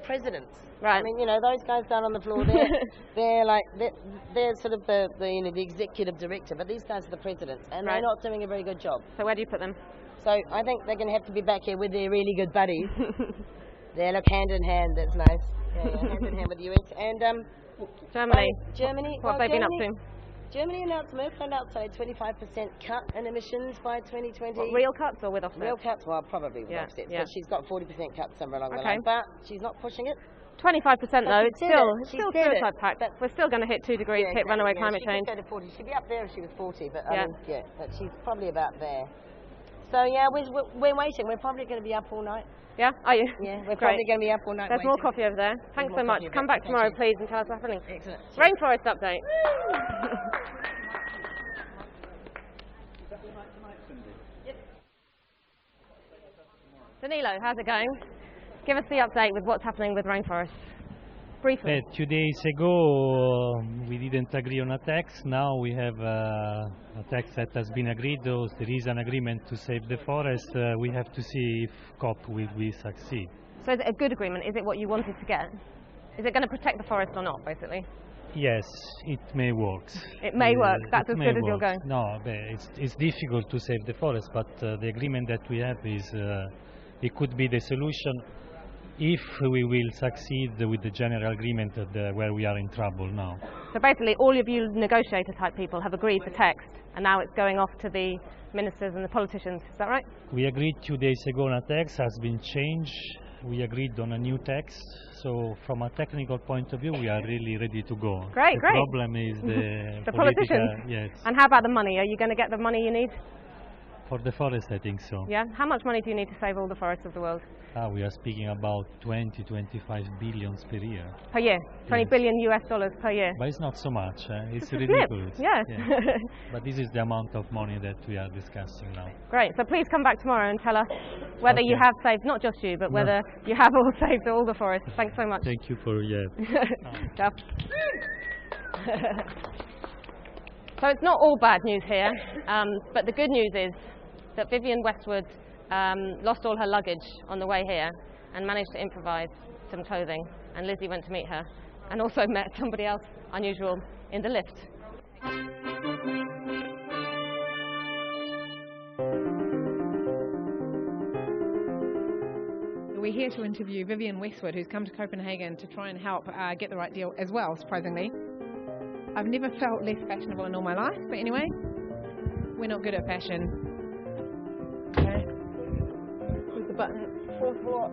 presidents. Right. I mean, you know, those guys down on the floor, they're sort of the executive director, but these guys are the presidents, and they're not doing a very good job. So where do you put them? So I think they're going to have to be back here with their really good buddies. They look hand in hand. That's nice. Yeah, hand in hand with the US and Germany. Germany. What have they been up to? Germany announced, Merkel announced a 25% cut in emissions by 2020. What, real cuts or with offsets? Real cuts, well, probably with offsets. Yeah. But she's got 40% cuts somewhere along the line. But she's not pushing it. 25% though, it's still suicide pact. But we're still going to hit 2 degrees, hit runaway climate change. She could go to 40. She'd be up there if she was 40, but but she's probably about there. So yeah, we're waiting. We're probably going to be up all night. Yeah, are you? Yeah, we're probably going to be up all night. There's more coffee over there. Thanks so much. Come back tomorrow, please, and tell us what's happening. Excellent. Rainforest update. Danilo, how's it going? Give us the update with what's happening with rainforests. Briefly. 2 days ago we didn't agree on a tax. Now we have a tax that has been agreed. Though there is an agreement to save the forest, we have to see if COP will succeed. So is it a good agreement? Is it what you wanted to get? Is it going to protect the forest or not, basically? Yes, it may work. It may work. That's as good as you're going. No, it's difficult to save the forest, but the agreement that we have is it could be the solution if we will succeed with the general agreement where we are in trouble now. So basically all of you negotiator type people have agreed the text and now it's going off to the ministers and the politicians, is that right? We agreed 2 days ago on a text, has been changed. We agreed on a new text, so from a technical point of view we are really ready to go. Great. The problem is the politicians. Yes. And how about the money? Are you going to get the money you need? For the forest, I think so. Yeah. How much money do you need to save all the forests of the world? We are speaking about 20-25 billions per year. Per year? 20 billion US dollars per year? But it's not so much. It's ridiculous. Yeah. But this is the amount of money that we are discussing now. Great. So please come back tomorrow and tell us whether you have saved, not just you, but whether you have all saved all the forests. Thanks so much. Thank you for Ciao. So it's not all bad news here, but the good news is that Vivienne Westwood lost all her luggage on the way here and managed to improvise some clothing, and Lizzie went to meet her and also met somebody else unusual in the lift. We're here to interview Vivienne Westwood, who's come to Copenhagen to try and help get the right deal as well, surprisingly. I've never felt less fashionable in all my life, but anyway, we're not good at fashion. Okay. Where's the button? Fourth floor.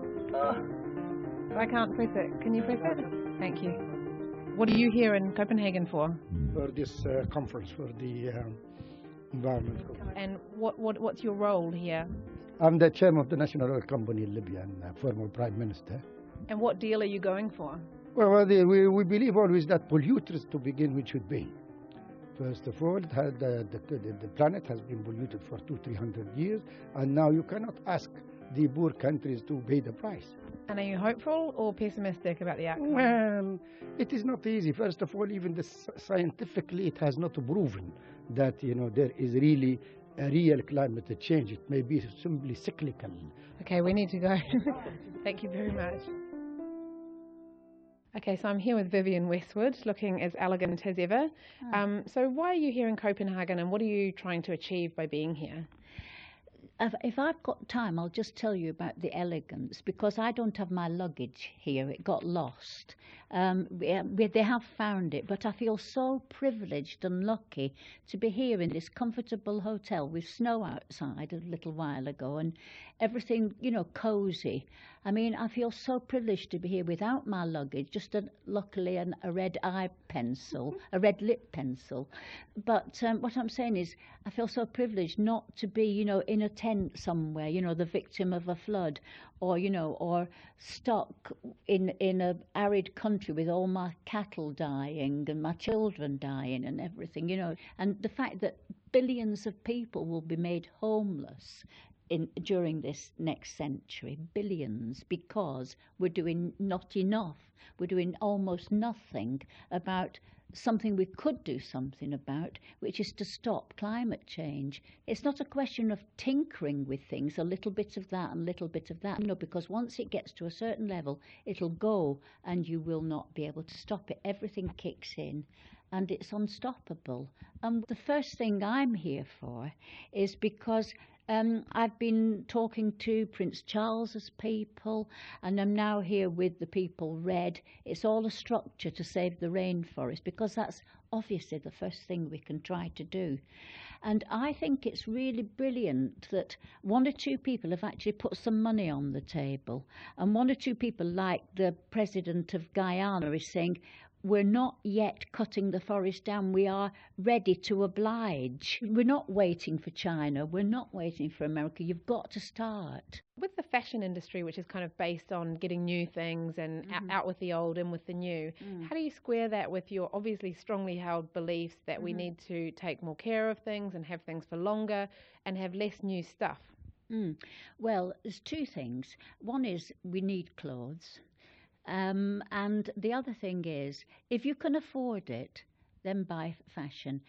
I can't press it. Can you press it? Thank you. What are you here in Copenhagen for? For this conference, for the environment. And what's your role here? I'm the chairman of the National Oil Company in Libya and former Prime Minister. And what deal are you going for? Well, we believe always that polluters to begin with should pay. First of all, the planet has been polluted for 200-300 years, and now you cannot ask the poor countries to pay the price. And are you hopeful or pessimistic about the outcome? Well, it is not easy. First of all, even scientifically, it has not proven that there is really a real climate change. It may be simply cyclical. Okay, we need to go. Thank you very much. Okay, so I'm here with Vivienne Westwood, looking as elegant as ever. So why are you here in Copenhagen, and what are you trying to achieve by being here? If I've got time, I'll just tell you about the elegance, because I don't have my luggage here. It got lost. They have found it, but I feel so privileged and lucky to be here in this comfortable hotel with snow outside a little while ago and everything, cosy. I mean, I feel so privileged to be here without my luggage, just luckily a red eye pencil, a red lip pencil. But what I'm saying is I feel so privileged not to be, in a tent somewhere, the victim of a flood, or stuck in an arid country with all my cattle dying and my children dying and everything, And the fact that billions of people will be made homeless during this next century, billions, because we're doing not enough. We're doing almost nothing about something we could do something about, which is to stop climate change. It's not a question of tinkering with things, a little bit of that and a little bit of that. No, because once it gets to a certain level, it'll go and you will not be able to stop it. Everything kicks in and it's unstoppable. And the first thing I'm here for is because I've been talking to Prince Charles's people, and I'm now here with the people REDD. It's all a structure to save the rainforest, because that's obviously the first thing we can try to do. And I think it's really brilliant that one or two people have actually put some money on the table, and one or two people, like the president of Guyana, is saying, we're not yet cutting the forest down. We are ready to oblige. We're not waiting for China. We're not waiting for America. You've got to start. With the fashion industry, which is kind of based on getting new things and out with the old, in with the new, how do you square that with your obviously strongly held beliefs that we need to take more care of things and have things for longer and have less new stuff? Well, there's two things. One is we need clothes. And the other thing is, if you can afford it, then buy fashion.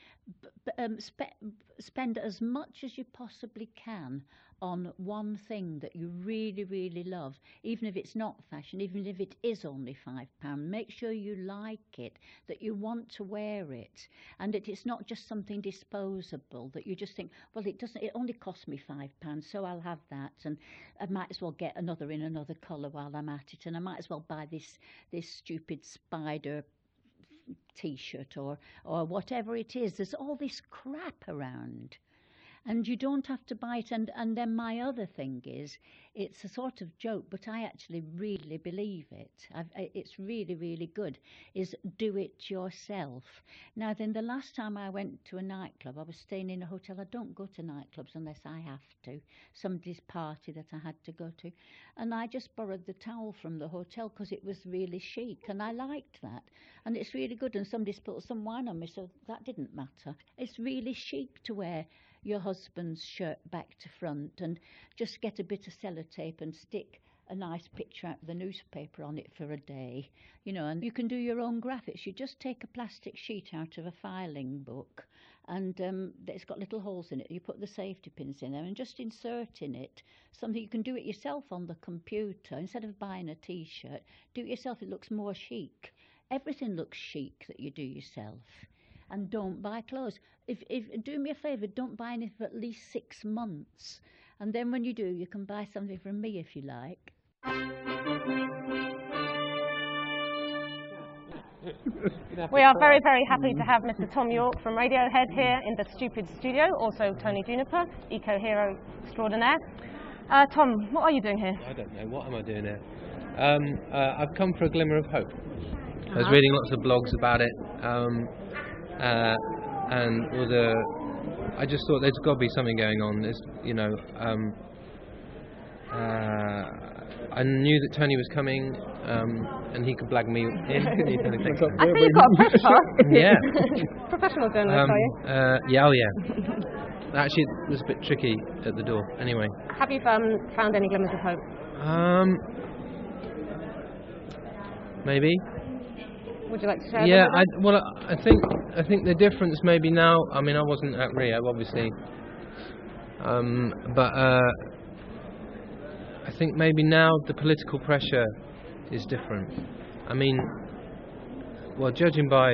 Spend as much as you possibly can on one thing that you really, really love, even if it's not fashion, even if it is only £5. Make sure you like it, that you want to wear it, and that it's not just something disposable, that you just think, well, it only cost me £5, so I'll have that, and I might as well get another in another colour while I'm at it, and I might as well buy this stupid spider T-shirt or whatever it is. There's all this crap around. And you don't have to buy it. And then my other thing is, it's a sort of joke, but I actually really believe it. It's really, really good, is do it yourself. Now then, the last time I went to a nightclub, I was staying in a hotel. I don't go to nightclubs unless I have to. Somebody's party that I had to go to. And I just borrowed the towel from the hotel because it was really chic. And I liked that. And it's really good. And somebody spilled some wine on me, so that didn't matter. It's really chic to wear your husband's shirt back to front and just get a bit of sellotape and stick a nice picture out of the newspaper on it for a day, and you can do your own graphics. You just take a plastic sheet out of a filing book and it's got little holes in it. You put the safety pins in there and just insert in it something. You can do it yourself on the computer instead of buying a T-shirt. Do it yourself. It looks more chic. Everything looks chic that you do yourself. And don't buy clothes. If do me a favour, don't buy anything for at least 6 months. And then when you do, you can buy something from me if you like. We are very, very happy to have Mr. Tom York from Radiohead here in the Stupid Studio, also Tony Juniper, eco-hero extraordinaire. Tom, what are you doing here? I don't know. What am I doing here? I've come for a glimmer of hope. I was reading lots of blogs about it. And I just thought there's got to be something going on. There's, I knew that Tony was coming, and he could blag me in. Couldn't you, Tony? Thanks. I think you've got a press pass. Yeah. Professional journalist, are you? Yeah. Actually, it was a bit tricky at the door. Anyway. Have you found any glimmers of hope? Maybe. Would you like to share? Yeah, I think the difference maybe now. I mean, I wasn't at Rio, obviously, but I think maybe now the political pressure is different. I mean, well, judging by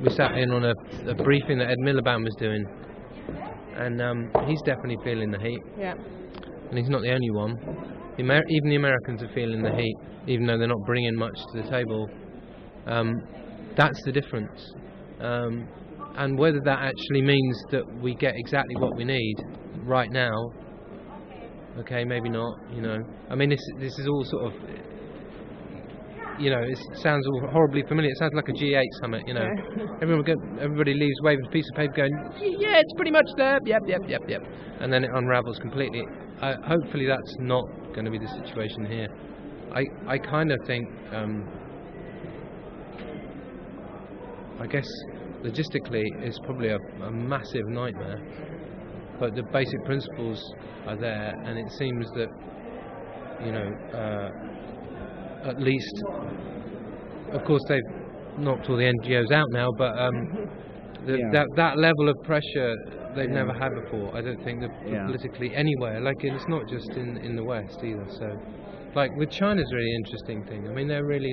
we sat in on a briefing that Ed Miliband was doing, and he's definitely feeling the heat. Yeah. And he's not the only one. Even the Americans are feeling the heat, even though they're not bringing much to the table. That's the difference, and whether that actually means that we get exactly what we need right now, okay, maybe not. I mean, this is all sort of, it sounds all horribly familiar. It sounds like a G8 summit. Everybody leaves waving a piece of paper, going, yeah, it's pretty much there. Yep, and then it unravels completely. Hopefully, that's not going to be the situation here. I kind of think. I guess logistically it's probably a massive nightmare, but the basic principles are there, and it seems that at least, of course, they've knocked all the NGOs out now, but that level of pressure they've never had before. I don't think that politically anywhere. Like, it's not just in the West either. So, like with China's a really interesting thing. I mean, they're really